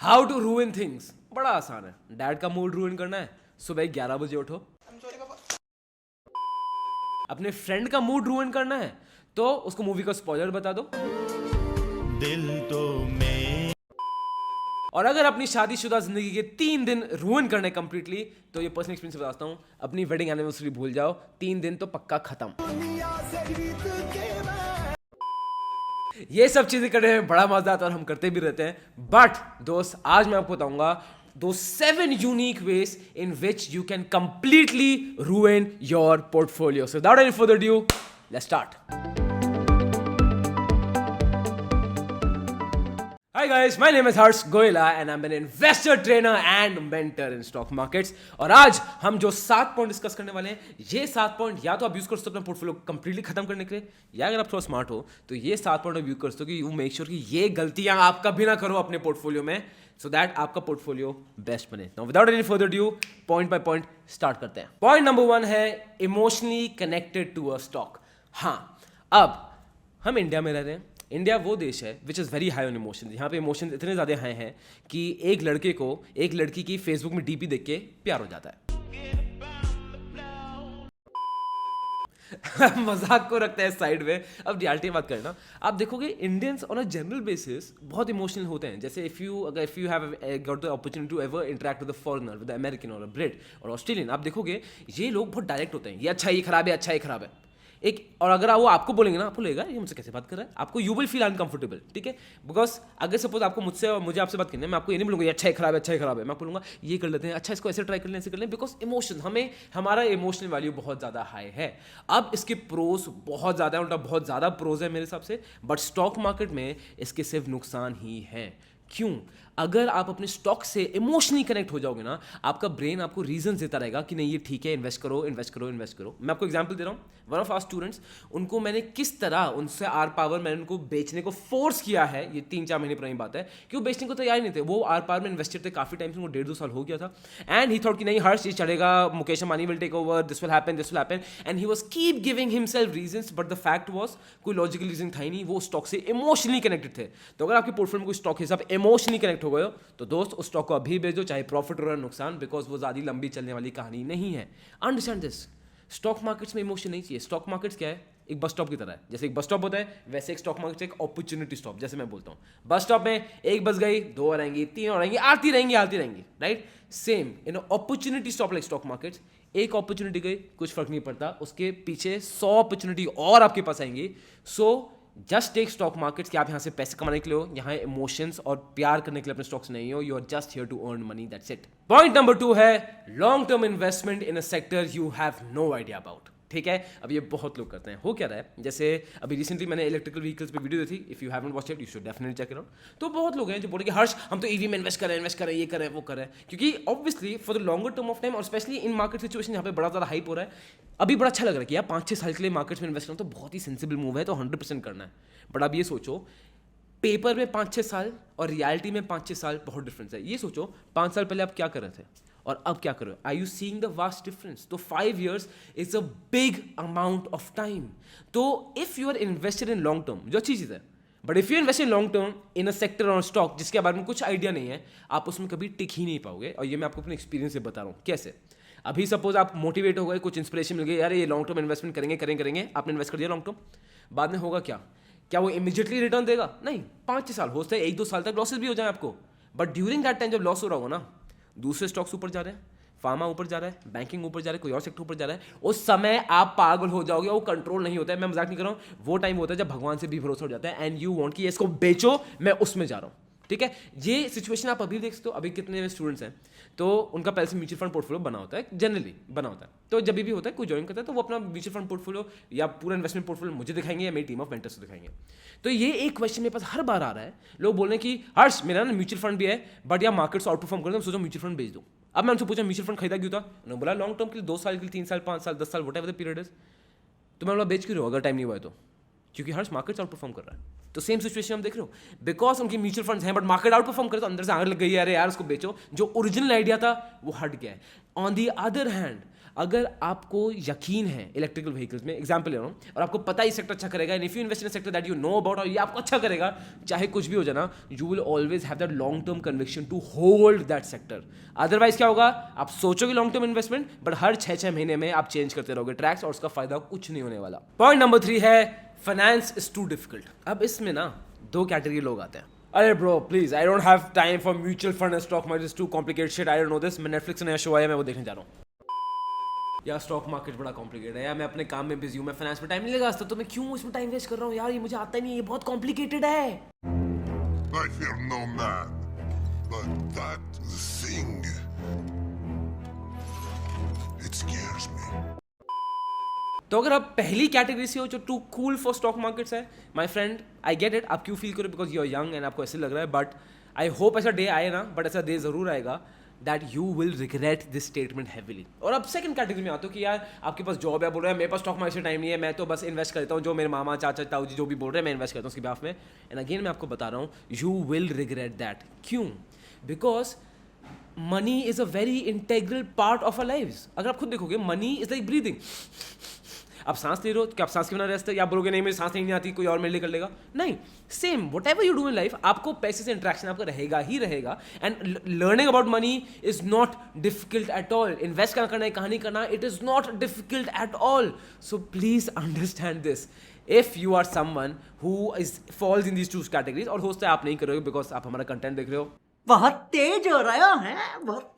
How to रूइन things, बड़ा आसान है। डैड का मूड रूइन करना है, सुबह 11 बजे उठो। अपने फ्रेंड का मूड रूइन करना है तो उसको मूवी का स्पॉइलर बता दो। दिल तो में और अगर अपनी शादीशुदा जिंदगी के 3 दिन रूइन करने कंप्लीटली, तो ये पर्सनल एक्सपीरियंस बताता हूँ, अपनी वेडिंग एनिवर्सरी भूल जाओ, 3 दिन तो पक्का खत्म। ये सब चीजें करने में बड़ा मजा आता है और हम करते भी रहते हैं। बट दोस्त, आज मैं आपको बताऊंगा दो 7 unique ways in which you can completely ruin your portfolio. So without any further ado, let's start. Hi guys, my name is Harsh Goyla and I'm an investor, trainer and mentor in stock markets. और आज हम जो 7 point discuss करने वाले हैं, ये 7 point या तो आप यूज कर सकते हो अपना पोर्टफोलियो कंप्लीटली खत्म करने के लिए, या अगर आप थोड़ा स्मार्ट हो तो ये 7 पॉइंट आप यूज कर सकते हो कि यू मेक श्योर कि ये गलतियां आप कभी ना करो अपने पोर्टफोलियो में, सो दैट आपका पोर्टफोलियो बेस्ट बने। Now without any further due, point by point start करते हैं। पॉइंट नंबर 1 है emotionally connected to a stock. हाँ, अब हम इंडिया में रह रहे हैं। इंडिया वो देश है which is very high on emotion. यहाँ पे इमोशन इतने ज़्यादा हाई हैं कि एक लड़के को एक लड़की की फेसबुक में डीपी देख के प्यार हो जाता है। मजाक को रखते हैं साइड में, अब रियलिटी बात करना। आप देखोगे Indians on a general basis बहुत इमोशनल होते हैं। जैसे if you have got the opportunity to ever interact with the foreigner, with the American और ब्रिट और ऑस्ट्रेलियन, आप देखोगे ये लोग बहुत डायरेक्ट होते हैं। ये अच्छा, ये खराब है, अच्छा, ये खराब है। एक और अगर वो आपको बोलेंगे ना, आपको लगेगा ये मुझसे कैसे बात कर रहा है, आपको यू विल फील अनकंफर्टेबल, ठीक है। बिकॉज अगर सपोज आपको मुझसे और मुझे आपसे बात करनी है, मैं आपको ये नहीं बोलूंगा ये अच्छा है खराब है, अच्छा है खराब है। मैं बोलूंगा ये कर लेते हैं, अच्छा इसको ऐसे ट्राई कर लें, ऐसे कर लें, बिकॉज इमोशन, हमारा इमोशनल वैल्यू बहुत ज़्यादा हाई है। अब इसके प्रोज बहुत ज़्यादा है, उल्टा बहुत ज़्यादा प्रोज है मेरे हिसाब से, बट स्टॉक मार्केट में इसके सिर्फ नुकसान ही हैं। क्यों? अगर आप अपने स्टॉक से इमोशनली कनेक्ट हो जाओगे ना, आपका ब्रेन आपको रीजन देता रहेगा कि नहीं ये ठीक है, इन्वेस्ट करो, इन्वेस्ट करो, इन्वेस्ट करो। मैं आपको एग्जांपल दे रहा हूँ, वन ऑफ आवर स्टूडेंट्स, उनको मैंने किस तरह उनसे आर पावर मैंने उनको बेचने को फोर्स किया है। ये 3-4 महीने पुरानी बात है कि वो बेचने को तैयार नहीं थे। वो आर पावर में इन्वेस्टेड थे काफी टाइम से, उनको 1.5-2 साल हो गया था। एंड ही थॉट कि नहीं हर्ष, ये चलेगा, Mukesh Ambani will take over, this will happen, and he was keep giving himself reasons, but the fact was कोई लॉजिकल रीजन था ही नहीं। वो स्टॉक से इमोशनली कनेक्टेड थे। तो अगर आपके पोर्टफोलियो में कोई स्टॉक है, आप इमोशनली कनेक्ट हो गए हो, तो दोस्त उस स्टॉक को अभी बेचो, चाहे प्रॉफिट हो रहा नुकसान, बिकॉज वो ज़्यादा लंबी चलने वाली कहानी नहीं है। Understand this. स्टॉक मार्केट्स में इमोशन नहीं चाहिए। स्टॉक मार्केट्स क्या है? एक बस स्टॉप की तरह है। जैसे एक बस स्टॉप होता है, वैसे एक स्टॉक मार्केट एक अपॉर्चुनिटी स्टॉप। जैसे मैं बोलता हूँ, बस स्टॉप में एक बस गई, 2 और आएंगी, 3 और आएंगी, आती रहेंगी, right. Same in opportunity stop like stock markets, एक अपॉर्चुनिटी गई, कुछ फर्क नहीं पड़ता, उसके पीछे 100 अपॉर्चुनिटी और आपके पास आएंगी। So just take stock markets कि आप यहाँ से पैसे कमाने के लिए हो, यहाँ इमोशंस और प्यार करने के लिए अपने स्टॉक्स नहीं हो। You are just here to earn money, that's it. Point number 2 है long term investment in a sector you have no idea about. ठीक है, अब ये बहुत लोग करते हैं। हो क्या रहा है, जैसे अभी रिसेंटली मैंने इलेक्ट्रिकल व्हीकल्स पे वीडियो दी थी, if you haven't watched it you should definitely check it out. तो बहुत लोग हैं जो बोलेंगे हर्ष हम तो ईवी में इन्वेस्ट करें, ये करें, वो करें, क्योंकि obviously for the longer term of time और स्पेशली इन मार्केट सिचुएशन यहाँ पे बड़ा ज़्यादा हाइप हो रहा है। अभी बड़ा अच्छा लग रहा है कि यार 5-6 साल के लिए मार्केट्स में इन्वेस्ट करना तो बहुत ही सेंसिबल मूव है, तो 100% करना है। बट अब ये सोचो, पेपर में 5-6 साल और रियलिटी में 5-6 साल बहुत डिफरेंस है। ये सोचो 5 साल पहले आप क्या कर रहे थे और अब क्या करो, are you seeing the vast difference? तो 5 years is a big amount of time. तो if you are invested in long term, जो अच्छी चीज़ है, but if you invest in long term in a sector और स्टॉक जिसके बारे में कुछ आइडिया नहीं है, आप उसमें कभी टिक ही नहीं पाओगे। और ये मैं आपको अपने एक्सपीरियंस से बता रहा हूँ कैसे। अभी सपोज आप मोटिवेट हो गए, कुछ इंस्पिरेशन मिल गई, यार ये लॉन्ग टर्म इन्वेस्टमेंट करेंगे, आपने इन्वेस्ट कर दिया लॉन्ग टर्म, बाद में होगा क्या वो इमीडिएटली रिटर्न देगा? नहीं, 5-6 साल हो सकता है, 1-2 साल तक लॉसेस भी हो जाए आपको। बट ड्यूरिंग दैट टाइम जब लॉस हो रहा होगा ना, दूसरे स्टॉक्स ऊपर जा रहे हैं, फार्मा ऊपर जा रहा है, बैंकिंग ऊपर जा रहा है, कोई और सेक्टर ऊपर जा रहा है, उस समय आप पागल हो जाओगे। वो कंट्रोल नहीं होता है, मैं मजाक नहीं कर रहा हूँ। वो टाइम होता है जब भगवान से भी भरोसा हो जाता है एंड यू वांट कि इसको बेचो, मैं उसमें जा रहा हूँ। ठीक है, ये सिचुएशन आप अभी देख सकते हो। अभी कितने स्टूडेंट्स हैं तो उनका पहले से म्यूचुअल फंड पोर्टफोलियो बना होता है, जनरली बना होता है। तो जब भी होता है कोई ज्वाइन करता है तो वो अपना म्यूचुअल फंड पोर्टफोलियो या पूरा इन्वेस्टमेंट पोर्टफोलियो मुझे दिखाएंगे या मेरी टीम ऑफ मेंटर्स को दिखाएंगे। तो ये एक क्वेश्चन मेरे पास हर बार आ रहा है, लोग बोल रहे हैं कि हर्ष मेरा ना म्यूचुअल फंड भी है बट या मार्केट्स आउट परफॉर्म कर रहे हैं, सोचो म्यूचुअल फंड बेच दो। अब मैं उनसे पूछा म्यूचुअल फंड खरीदा क्यों था? उन्होंने बोला लॉन्ग टर्म के लिए, 2 साल के लिए, 3 साल, 5 साल, 10 साल, व्हाटएवर द पीरियड इज। तो मैं बोला बेच क्यों रहे हो अगर टाइम नहीं हुआ है तो? क्योंकि हर्ष मार्केट्स आउट परफॉर्म कर रहा है। तो सेम सिचुएशन हम देख रहे हो, बिकॉज उनकी म्यूचुअल फंड्स हैं बट मार्केट आउट परफॉर्म करे तो अंदर से आग लग गई है, अरे यार उसको बेचो, जो ओरिजिनल आइडिया था वो हट गया है। ऑन दी अदर हैंड, अगर आपको यकीन है इलेक्ट्रिकल व्हीकल्स में, एग्जांपल ले रहा हूँ, और आपको पता है ये सेक्टर अच्छा करेगा, and if you invest in sector that you know about और ये आपको अच्छा करेगा, चाहे कुछ भी हो जाए ना, you will always have that long term conviction to hold that sector. Otherwise क्या होगा, आप सोचोगे लॉन्ग टर्म इन्वेस्टमेंट, बट हर 6 महीने में आप चेंज करते रहोगे ट्रैक्स और उसका फायदा कुछ नहीं होने वाला। पॉइंट नंबर 3 है फाइनेंस इज टू डिफिकल्ट। अब इसमें ना 2 कैटेगरी लोग आते हैं। अरे bro please, I don't have time for mutual fund and stock market, is too complicated shit, I don't know this. मैं नेटफ्लिक्स से नया शो आया, मैं वो देखने जा रहा हूँ। यार स्टॉक मार्केट बड़ा कॉम्प्लिकेटेड है यार, मैं अपने काम में बिजी हूँ, मैं फाइनेंस में टाइम नहीं लगा सकता, तो मैं क्यों इसमें टाइम वेस्ट कर रहा हूँ यार, ये मुझे आता ही नहीं है, ये बहुत कॉम्प्लिकेटेड है। I fear no man, but that thing, it scares me. तो अगर आप पहली कैटेगरी से हो जो too cool for stock markets है, my friend I get it, आप क्यों फील करो, because you are young and आपको ऐसे लग रहा है, बट आई होप ऐसा डे आए ना, बट ऐसा डे जरूर आएगा that you will regret this statement heavily. और अब सेकंड कैटेगरी में आते हो कि यार आपके पास जॉब है, बोल रहे हैं मेरे पास स्टॉक मार्केट से टाइम नहीं है, मैं तो बस इन्वेस्ट करता हूँ, जो मेरे मामा चाचा ताऊ जी जो भी बोल रहे हैं मैं इन्वेस्ट करता हूँ उसके बिहाफ में। एंड अगेन मैं आपको बता रहा हूँ, यू विल रिग्रेट दैट। क्यों? Because money is a very integral part of a life. अगर आप खुद देखोगे, मनी इज लाइक ब्रीदिंग। आप सांस ले रहे हो, क्या आप सांस के बिना रह सकते, या बोलोगे नहीं मेरी सांस नहीं आती, कोई और मेरे लिए कर लेगा? नहीं, same whatever you do in life, आपको पैसे से इंट्रैक्शन आपका रहेगा ही रहेगा। And learning about money is not difficult at all. Invest क्या करना है, कहानी करना, it is not difficult at all. So please understand this. If you are someone who is falls in these 2 categories, और हो सकता है आप नहीं करोगे बिकॉज आप हमारा कंटेंट देख रहे हो, बहुत तेज हो रहा है, बहुत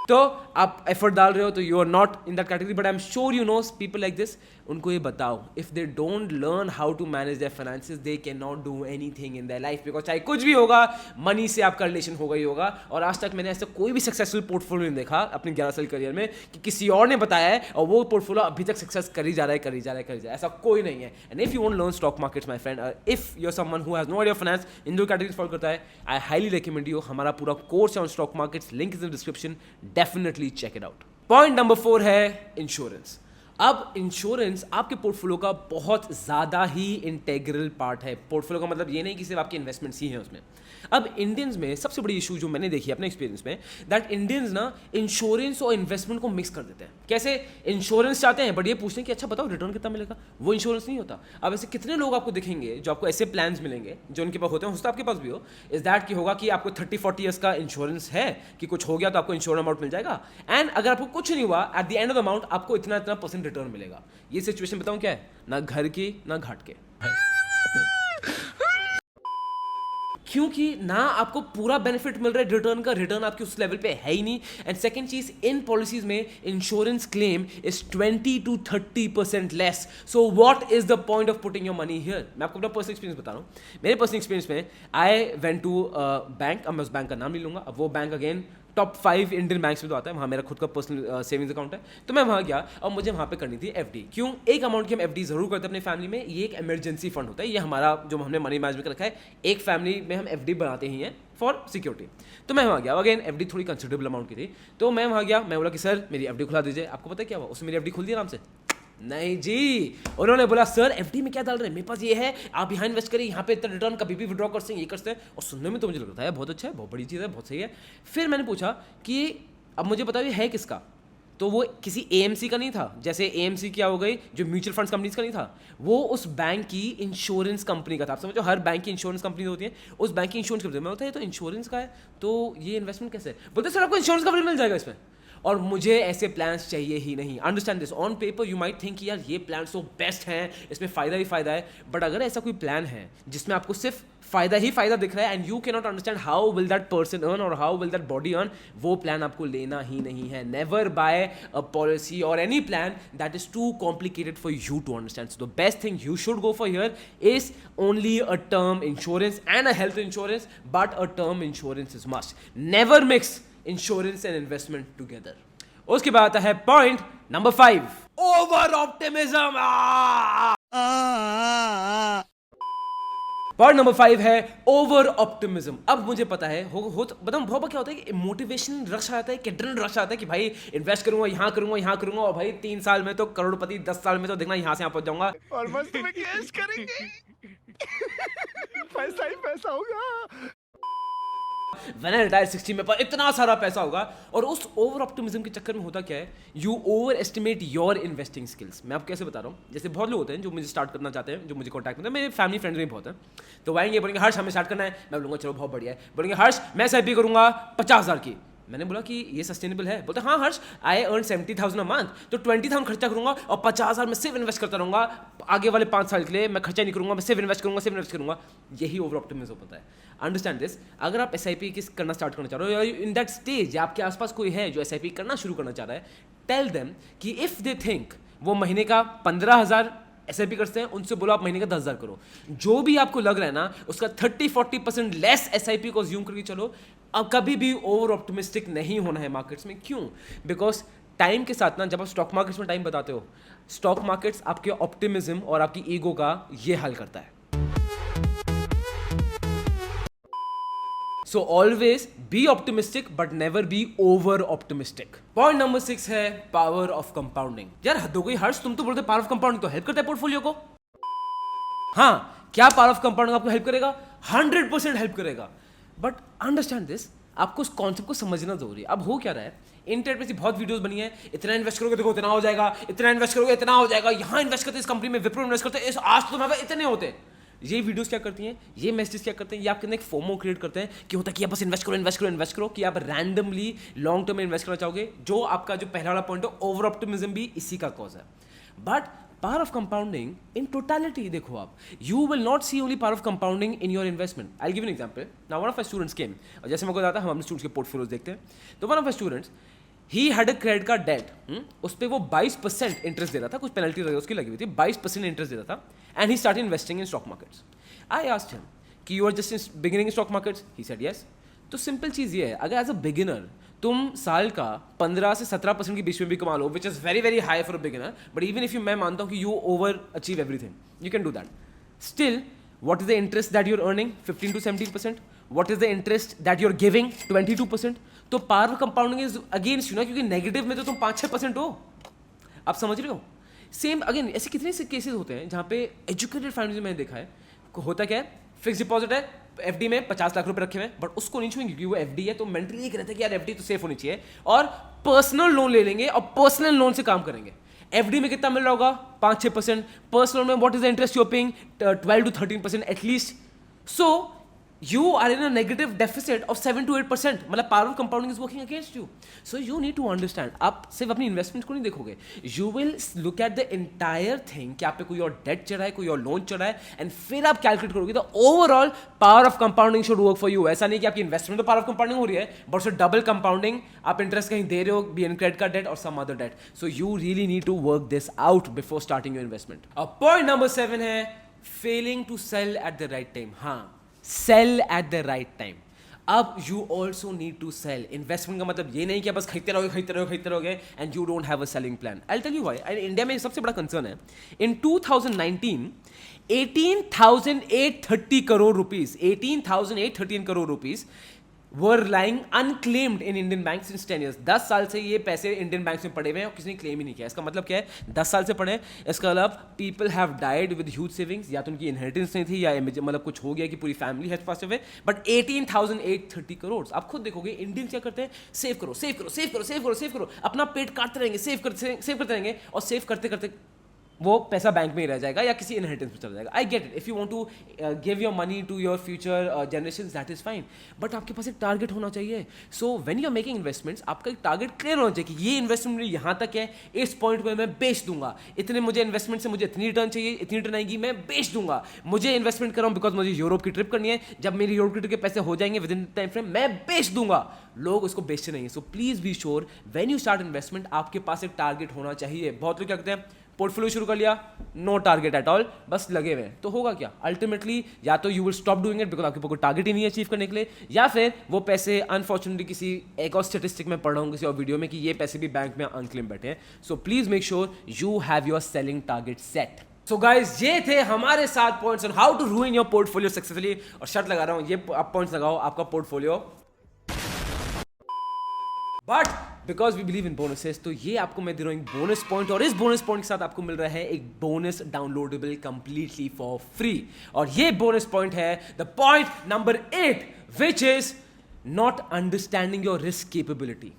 तो आप एफर्ट डाल रहे हो, तो you are not in that category. But I am sure you know people like this, उनको ये बताओ, if they don't learn how to manage their finances, they can not do anything in their life, because चाहे कुछ भी होगा, money से आपका relation होगा ही होगा। और आज तक मैंने ऐसा कोई भी सक्सेसफुल पोर्टफोलियो नहीं देखा अपने 11 साल करियर में कि किसी और ने बताया है और वो पोर्टफोलियो अभी तक सक्सेस कर ही जा रहा है, कर ही जा रहा है, कर ही जा रहा है, ऐसा कोई नहीं है। And if you want learn stock markets my friend, if you are someone who has no idea finance, in 2 categories follow करता है, आई हाईली रिकमेंड यू, हमारा पूरा कोर्स है on stock markets, link is in description, definitely check it out. Point number 4 है insurance. अब insurance आपके portfolio का बहुत ज़्यादा ही इंटेग्रल पार्ट है। पोर्टफोलियो का मतलब ये नहीं कि सिर्फ आपके इन्वेस्टमेंट्स ही हैं उसमें। अब इंडियंस में सबसे बड़ी इशू जो मैंने देखी अपने एक्सपीरियंस में, दैट इंडियंस ना इंश्योरेंस और इन्वेस्टमेंट को मिक्स कर देते हैं। कैसे? इंश्योरेंस चाहते हैं बट ये पूछते हैं कि अच्छा बताओ रिटर्न कितना मिलेगा, वो इंश्योरेंस नहीं होता। अब ऐसे कितने लोग आपको दिखेंगे जो आपको ऐसे प्लान्स मिलेंगे जो उनके पास होते हैं, हो सकता है आपके पास भी हो, इज दैट कि होगा कि आपको 30-40 ईयर्स का इंश्योरेंस है कि कुछ हो गया तो आपको इंश्योरेंस अमाउंट मिल जाएगा, एंड अगर आपको कुछ नहीं हुआ, at the end of the amount आपको इतना इतना % रिटर्न मिलेगा। ये सिचुएशन बताऊं क्या है? ना घर की ना घाट के। क्योंकि ना आपको पूरा बेनिफिट मिल रहा है रिटर्न का, रिटर्न आपकी उस लेवल पे है ही नहीं। एंड सेकंड चीज, इन पॉलिसीज में insurance claim is 20 to 30% less. So what is the point of putting your money here? मैं आपको अपना पर्सनल एक्सपीरियंस बता रहा हूँ। मेरे पर्सनल एक्सपीरियंस में आई वेंट टू बैंक, अब मैं उस बैंक का नाम नहीं लूंगा, अब वो bank again top 5 Indian banks में तो आता है, वहाँ मेरा खुद का पर्सनल सेविंग्स अकाउंट है। तो मैं वहाँ गया और मुझे वहाँ पे करनी थी एफडी। क्यों? एक अमाउंट की हम एफडी जरूर करते हैं अपनी फैमिली में, ये एक इमरजेंसी फंड होता है, ये हमारा जो हमने मनी मैनेजमेंट कर रखा है, एक फैमिली में हम एफडी बनाते ही हैं फॉर सिक्योरिटी। तो मैं वहाँ गया, अगेन एफडी थोड़ी कंसिडरेबल अमाउंट की थी, तो मैं वहाँ गया, मैं बोला कि सर मेरी एफडी खुला दीजिए। आपको पता है क्या हुआ? उसने मेरी एफडी खुल दी आराम से। नहीं जी, उन्होंने बोला सर एफडी में क्या डाल रहे हैं, मेरे पास ये है, आप यहाँ इन्वेस्ट करिए, यहाँ पे इतना रिटर्न कभी भी विड्रॉ कर सकते हैं, ये कर सकते हैं। और सुनने में तो मुझे लगता है बहुत अच्छा है, बहुत बड़ी चीज़ है, बहुत सही है। फिर मैंने पूछा कि अब मुझे बताओ ये है किसका? तो वो किसी एएमसी का नहीं था, जैसे एएमसी क्या हो गई जो म्यूचुअल फंड्स कंपनीज का नहीं था, वो उस बैंक की इंश्योरेंस कंपनी का था। आप समझो हर बैंक की इंश्योरेंस कंपनी होती है, उस बैंक की इंश्योरेंस कंपनी। मैं बोलता है तो इंश्योरेंस का है, तो ये इन्वेस्टमेंट कैसे है? बोलते सर आपको इंश्योरेंस कवरेज मिल जाएगा इसमें, और मुझे ऐसे प्लान्स चाहिए ही नहीं। Understand this, on paper you might think यार ये प्लान तो बेस्ट हैं, इसमें फ़ायदा ही फ़ायदा है, बट अगर ऐसा कोई प्लान है जिसमें आपको सिर्फ फ़ायदा ही फ़ायदा दिख रहा है and you can not understand how will that person earn और how will that body earn, वो प्लान आपको लेना ही नहीं है। नेवर बाय अ पॉलिसी और any plan that is too complicated for you to understand. So the best thing you should go for here is only a term insurance and a health insurance, but a term insurance is must. Never mix insurance and investment together. उसके बाद आता है point number 5, over optimism. Point number 5 है over optimism. अब मुझे पता है बताऊं बहुत क्या होता है कि मोटिवेशन रश आता है, एड्रेनलिन रश आता है कि भाई इन्वेस्ट करूंगा, यहाँ करूंगा, यहाँ करूंगा, और भाई 3 साल में तो करोड़पति, 10 साल में तो देखना यहाँ से यहाँ पहुंच जाऊंगा और बस तुम्हें कैश करेंगे। पैसा ही पैसा होगा। व्हेन आई रिटायर 60 में पर इतना सारा पैसा होगा। और उस ओवर ऑप्टिमिज्म के चक्कर में होता क्या है, you over estimate your investing skills. मैं आपको कैसे बता रहा हूँ, जैसे बहुत लोग होते हैं जो मुझे स्टार्ट करना चाहते हैं, जो मुझे कॉन्टैक्ट में, मेरे फैमिली फ्रेंड्स भी बहुत हैं, तो वो आएंगे बोलेंगे हर्ष हमें स्टार्ट करना है। मैं बोलूँगा चलो बहुत बढ़िया है। बोलेंगे हर्ष मैं SIP करूँगा 50,000 की। मैंने बोला कि ये सस्टेनेबल है? बोलते हाँ हर्ष आई अर्न 70,000 अ मंथ, तो 20,000 खर्चा करूंगा और 50,000 मैं सिर्फ इन्वेस्ट करता रहूंगा आगे वाले 5 साल के लिए। मैं खर्चा नहीं करूंगा, मैं सिर्फ इन्वेस्ट करूंगा। यही ओवर ऑप्टिमिज्म होता है। Understand this. अगर आप SIP करना स्टार्ट करना चाह रहे हो, या इन दैट स्टेज आपके आसपास कोई है जो SIP करना शुरू करना चाह रहा है, टेल देम कि इफ दे थिंक वो महीने का 15,000 SIP करते हैं, उनसे बोलो आप महीने का 10,000 करो। जो भी आपको लग रहा है ना उसका 30-40% लेस SIP को अज्यूम करके चलो। अब कभी भी ओवर ऑप्टिमिस्टिक नहीं होना है मार्केट्स में। क्यों? बिकॉज टाइम के साथ ना, जब आप स्टॉक मार्केट्स में टाइम बताते हो, स्टॉक मार्केट्स आपके ऑप्टिमिज्म और आपकी ईगो का ये हल करता है। So always be optimistic but never be over optimistic. Point number 6 है पावर ऑफ कंपाउंडिंग। यार हद हो गई हर्ष, तुम तो बोलते पावर ऑफ कंपाउंडिंग तो हेल्प करता है पोर्टफोलियो को। हाँ, क्या पावर ऑफ कंपाउंडिंग आपको हेल्प करेगा? 100% हेल्प करेगा। बट अंडरस्टैंड दिस, आपको उस कॉन्सेप्ट को समझना जरूरी है। अब हो क्या रहा है, इंटरनेट पे बहुत वीडियोस बनी है, इतना इन्वेस्ट करोगे देखो इतना हो जाएगा, इतना इन्वेस्ट करोगे इतना हो जाएगा, यहाँ इन्वेस्ट करते इस कंपनी में, विप्रो इन्वेस्ट करते इस, आज तो तुम्हारे इतने होते हैं। ये वीडियोस क्या करती हैं, ये मैसेज क्या करते हैं, ये आपके अंदर एक फोमो क्रिएट करते हैं कि होता है कि आप बस इन्वेस्ट करो कि आप रैंडमली लॉन्ग टर्म में इन्वेस्ट करना चाहोगे। जो आपका जो पहला वाला पॉइंट है, ओवर ऑप्टिमिज्म भी इसी का कॉज है। But power of compounding in totality, देखो आप, you will not see only power of compounding in your investment. I'll give you an example. Now one of my students came, और जैसे मेरे को बताता, हम अपने स्टूडेंट्स के पोर्टफोलियोज देखते हैं, तो one of my students he had a credit card debt, उस पर वो 22% इंटरेस्ट दे रहा था, कुछ पेनल्टी उसकी लगी हुई थी, 22% इंटरेस्ट दे रहा था, and he started investing in stock markets. I asked him कि you are just beginning in stock markets? He said yes. तो सिंपल चीज़ ये है, अगर एज अ बिगिनर तुम साल का 15 से 17% के बीच में भी कमा लो, which is very very high for a beginner, but even if you, मैं मानता हूँ कि you over achieve everything, you can do that. Still what is the interest that you are earning? 15 to 17%. What is the interest that you are giving? 22%. तो power of compounding is against you ना, क्योंकि negative में तो तुम 5-6% हो। आप समझ रहे हो? सेम अगेन ऐसे कितने से केसेस होते हैं जहाँ पे एजुकेटेड फैमिली में मैंने देखा है, होता क्या है, फिक्स डिपॉजिट है, FD में 50 लाख रुपए रखे हुए हैं, बट उसको नहीं छुएंगे क्योंकि वो FD है, तो मेंटली ये कहते हैं कि यार FD तो सेफ होनी चाहिए, और पर्सनल लोन ले लेंगे और पर्सनल लोन से काम करेंगे। FD में कितना मिल रहा होगा? 5-6%। पर्सनल में what is the interest you are paying? 12 to 13% at least. So you are in a negative deficit of 7 to 8%. मतलब power of compounding is working against you. So you need to understand, आप सिर्फ अपनी investment को नहीं देखोगे, you will look at the entire thing कि आप पे कोई और डेट चढ़ा है, कोई और लोन चढ़ा है, एंड फिर आप कैलकुलेट करोगे तो overall power of compounding should work for you. ऐसा नहीं कि आपकी इन्वेस्टमेंट तो पावर ऑफ कंपाउंडिंग हो रही है, बट उससे डबल कंपाउंडिंग, आप इंटरेस्ट कहीं दे रहे हो, be in credit card debt और some other debt. So you really need to work this out before starting your investment. अब पॉइंट नंबर 7 है failing to sell at the right time. हाँ, sell at the right time. अब you also need to sell. Investment का मतलब ये नहीं कि आप बस खरीदते रहोगे and you don't have a selling plan. I tell you why. India में सबसे बड़ा कंसर्न है, इन 2019 18,830 crore rupees, 18,813 crore rupees were lying unclaimed in Indian banks since 10 years. 10 साल से ये पैसे इंडियन बैंक्स में पड़े हुए हैं और किसी ने क्लेम ही नहीं किया। इसका मतलब क्या है? 10 साल से पड़े, इसका मतलब people have died with huge savings, या तो उनकी इनहेरिटेंस नहीं थी या मतलब कुछ हो गया कि पूरी family has passed away. But 18,830 crore, आप खुद देखोगे इंडियंस क्या करते हैं? सेव करो, अपना पेट काटते रहेंगे, सेव करते रहेंगे, और सेव करते करते वो पैसा बैंक में ही रह जाएगा या किसी इनहेरिटेंस में चला जाएगा। I get it, if you want to give your money to your future generations, that is fine, but आपके पास एक टारगेट होना चाहिए। So when you are making investments, आपका एक टारगेट क्लियर होना चाहिए कि ये इन्वेस्टमेंट मेरी यहाँ तक है, इस पॉइंट पे मैं बेच दूंगा, इतने मुझे इन्वेस्टमेंट से मुझे इतनी रिटर्न चाहिए, इतनी रिटर्न आएगी, मैं बेच दूंगा। मुझे इन्वेस्टमेंट कर रहा हूँ बिकॉज मुझे यूरोप की ट्रिप करनी है, जब मेरी यूरोप की ट्रिप के पैसे हो जाएंगे विद इन टाइम फ्रेम, मैं बेच दूंगा। लोग उसको बेचते नहीं है। So please be sure when you start investment, आपके पास एक टारगेट होना चाहिए। बहुत लोग क्या करते हैं, पोर्टफोलियो शुरू कर लिया, नो टारगेट एट ऑल, बस लगे हुए, तो होगा क्या? अल्टीमेटली या तो you will stop doing it because आपके पास कोई टारगेट ही नहीं अचीव करने के लिए, या फिर वो पैसे अनफॉर्चुनेटली किसी एक और स्टेटिस्टिक में पढ़ रहा हूँ किसी और वीडियो में कि ये पैसे भी बैंक में अनक्लेम बैठे हैं। So please make sure you have your selling target set. So guys, ये थे हमारे 7 points on how to ruin your portfolio successfully. और शर्त लगा रहा हूँ, ये आप पॉइंट्स लगाओ, आपका portfolio, but because we believe in bonuses, तो ये आपको मैं दे रहा हूँ एक बोनस पॉइंट, और इस बोनस पॉइंट के साथ आपको मिल रहा है एक bonus downloadable completely for free. और ये बोनस पॉइंट है the point number 8, which is not understanding your risk capability.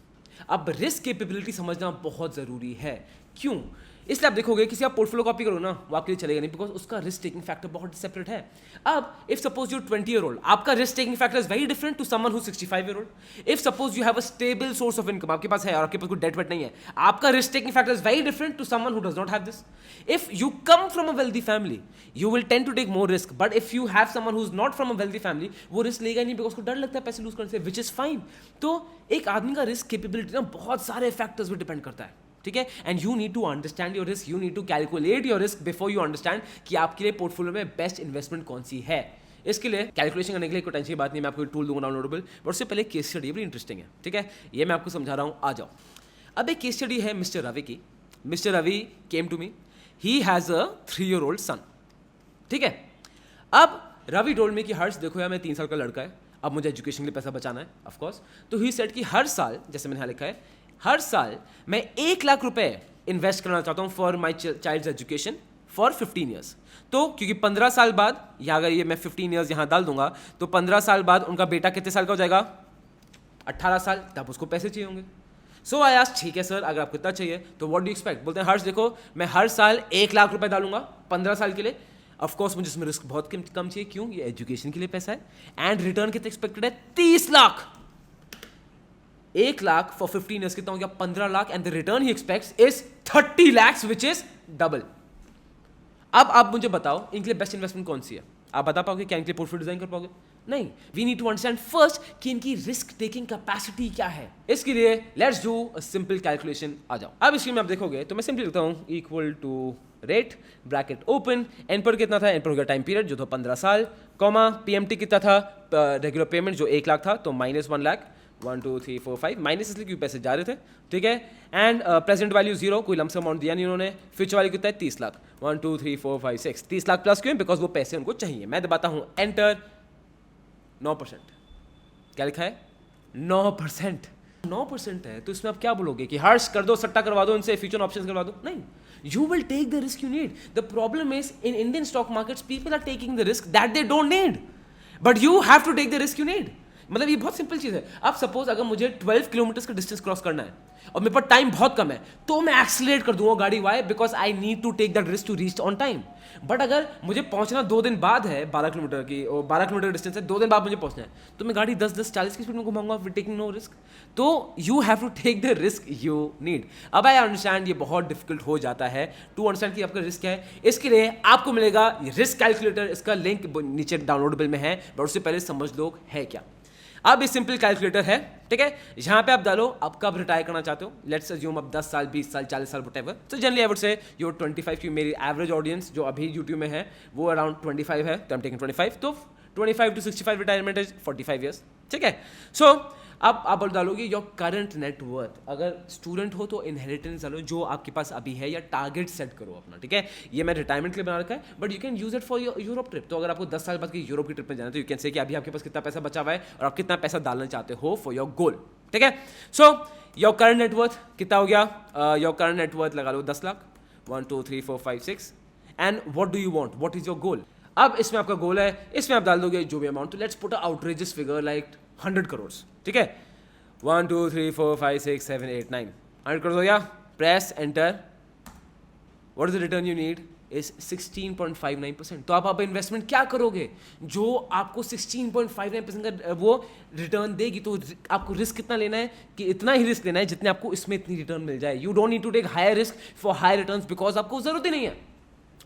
अब रिस्क केपेबिलिटी समझना बहुत ज़रूरी है। क्यों? इसलिए आप देखोगे किसी आप पोर्टफोलियो कॉपी करो ना, वो आपके लिए चलेगा नहीं, बिकॉज उसका रिस्क टेकिंग फैक्टर बहुत सेपरेट है। अब इफ सपोज यू 20-year-old, आपका risk taking factor is very different to someone who 65-year-old। If suppose you have a stable source of income, आपके पास है और आपके पास कोई डेट वेट नहीं है, आपका risk taking factor is very different to someone who does not have this. If you come from a wealthy family, you will tend to take more risk, but if you have someone who is not from a wealthy family, वो risk लेगा नहीं, because उसको डर लगता है पैसे loose करने से, विच इज फाइन। तो एक आदमी का रिस्क केपेबिलिटी ना बहुत सारे फैक्टर्स पर डिपेंड करता है, ठीक है। And you need to understand your risk, you need to calculate your risk before you understand कि आपके लिए पोर्टफोलियो में बेस्ट इन्वेस्टमेंट कौन सी है। इसके लिए कैलकुलेशन करने के लिए कोई टेंशन की बात नहीं, मैं आपको टूल दूंगा डाउनलोडेबल, बट उससे पहले केस स्टडी बड़ी इंटरेस्टिंग है, ठीक है, ये मैं आपको समझा रहा हूँ, आ जाओ। अब एक केस स्टडी है मिस्टर रवि की। Mister Ravi came to me, he has a 3-year-old son, ठीक है। अब रवि टोल्ड मी कि हर्ष देखो यार, मैं 3 साल का लड़का है, अब मुझे एजुकेशन के लिए पैसा बचाना है ऑफकोर्स। तो ही सेड कि हर साल, जैसे मैंने यहाँ लिखा है, हर साल मैं 1 लाख रुपए इन्वेस्ट करना चाहता हूँ for my child's education for 15 years. तो क्योंकि 15 साल बाद, या अगर ये मैं 15 ईयर्स यहाँ डाल दूंगा, तो 15 साल बाद उनका बेटा कितने साल का हो जाएगा? 18 साल, तब उसको पैसे चाहिए होंगे। सो आई आस्क्ड, ठीक है सर, अगर आपको इतना चाहिए तो व्हाट डू एक्सपेक्ट? बोलते हैं हर्ष देखो, मैं हर साल 1 लाख रुपए डालूंगा 15 साल के लिए। ऑफकोर्स मुझे इसमें रिस्क बहुत कम चाहिए, क्यों? ये एजुकेशन के लिए पैसा है। एंड रिटर्न कितना एक्सपेक्टेड है? 30 लाख। 1 लाख फॉर 15 ईयर्स कितना हो गया? 15 lakh. And the return he aspects is 30 lakhs, which is double. अब आप मुझे बताओ इनके लिए बेस्ट इन्वेस्टमेंट कौन सी है? आप बता पाओगे क्या? इनके लिए पोर्टफोलियो डिजाइन कर पाओगे? नहीं। We need to understand first कि इनकी रिस्क टेकिंग कैपेसिटी क्या है। इसके लिए let's do a simple calculation. आ जाओ। अब इसमें आप देखोगे तो मैं सिंपली लिखता हूं equal to rate, bracket open, n पर कितना था? एन पर हो गया टाइम पीरियड जो था 15 साल, कॉमा पीएमटी कितना था? रेगुलर पेमेंट जो 1 लाख था, तो -1 लाख, 1 2 3 4 5, माइनस इसलिए क्योंकि पैसे जा रहे थे, ठीक है। एंड प्रेजेंट वैल्यू 0, कोई लमसम अमाउंट दिया नहीं उन्होंने। फ्यूचर वैल्यू कितना है? 30 लाख। 1 2 3 4 5 6, 30 लाख प्लस क्यों? बिकॉज वो पैसे उनको चाहिए। मैं दबाता हूँ एंटर, 9%। क्या लिखा है? 9%। 9% है तो इसमें आप क्या बोलोगे कि हर्ष कर दो, सट्टा करवा दो, इनसे फ्यूचर ऑप्शंस करवा दो? नहीं, you will take the risk you need. The problem is in Indian stock markets people are taking the risk that they don't need, but you have to take the risk you need. मतलब ये बहुत simple चीज़ है। अब suppose अगर मुझे 12 kilometre का distance cross करना है और मेरे पास टाइम बहुत कम है, तो मैं एक्सीलरेट कर दूंगा गाड़ी। Why? Because I need to take that risk to reach on time. But अगर मुझे पहुंचना 2 दिन बाद है, 12 किलोमीटर की, और 12 किलोमीटर डिस्टेंस है, 2 दिन बाद मुझे पहुंचना है, तो मैं गाड़ी 10-10-40 की स्पीड में घुमाऊंगा विद टेकिंग नो रिस्क। तो you have to take the risk you need. अब आई अंडरस्टैंड ये बहुत डिफिकल्ट हो जाता है टू अंडरस्टैंड कि आपका रिस्क क्या है। इसके लिए आपको मिलेगा रिस्क कैलकुलेटर, इसका लिंक नीचे डाउनलोडेबल में है, बट उससे पहले समझ लो है क्या। अब ये सिंपल कैलकुलेटर है, ठीक है। यहाँ पे आप डालो आप कब रिटायर करना चाहते हो। लेट्स अज्यूम अब 10 साल, 20 साल, 40 साल, व्हाटएवर। तो generally I would say your 25 की मेरी एवरेज ऑडियंस जो अभी यूट्यूब में है वो अराउंड 25 है, तो आई एम टेकिंग 25। तो 25 to 65 रिटायरमेंट इज 45 ईयर्स, ठीक है। सो अब आप डालोगे योर करंट नेटवर्थ। अगर स्टूडेंट हो तो इनहेरिटेंस डालो जो आपके पास अभी है, या टारगेट सेट करो अपना, ठीक है। ये मैं रिटायरमेंट के लिए बना रखा है, but you can use it for your Europe trip. तो अगर आपको 10 साल बाद की यूरोप की ट्रिप में जाना है तो यू कैन से कि अभी आपके पास कितना पैसा बचा हुआ है और आप कितना पैसा डालना चाहते हो फॉर योर गोल, ठीक है। सो योर करंट नेटवर्थ कितना हो गया? योर करंट नेटवर्थ लगा लो 10 lakh. 1 2 3 4 5 6। And what do you want? What is your goal? अब इसमें आपका गोल है, इसमें आप डाल दोगे जो भी अमाउंट। तो let's put a outrageous figure like 100 crore, ठीक है। 1 2 3 4 5 6 7 8 9, 100 करोड़ हो गया। Press enter. What is the return you need? Is 16.59%। तो आप इन्वेस्टमेंट क्या करोगे जो आपको 16.59% का वो रिटर्न देगी? तो आपको रिस्क कितना लेना है कि इतना ही रिस्क लेना है जितने आपको इसमें इतनी रिटर्न मिल जाए। You don't need to take higher risk for higher returns because आपको जरूरत ही नहीं है।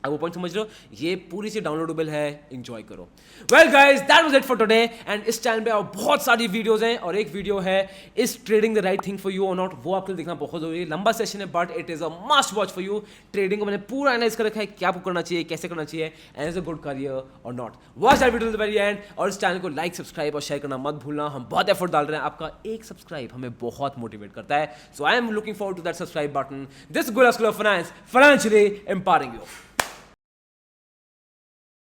अब वो पॉइंट समझ रहे हो? ये पूरी सी डाउनलोडेबल है, एंजॉय करो। Well guys, that was it for today. And इस चैनल पे और बहुत सारी वीडियोस हैं, और एक वीडियो है is trading the right thing for you और नॉट। वो आपको देखना बहुत जरूरी है। लंबा सेशन है but it is a must watch for you. Trading को मैंने पूरा एनालाइज कर रखा है, क्या आपको करना चाहिए, कैसे करना चाहिए, and is a good career और not. Watch that video till the very end. और इस चैनल को लाइक, सब्सक्राइब और शेयर करना मत भूलना। हम बहुत एफर्ट डाल रहे हैं, आपका एक सब्सक्राइब हमें बहुत मोटिवेट करता है। So I am looking forward to that subscribe button. This Guru school of finance, financially empowering you.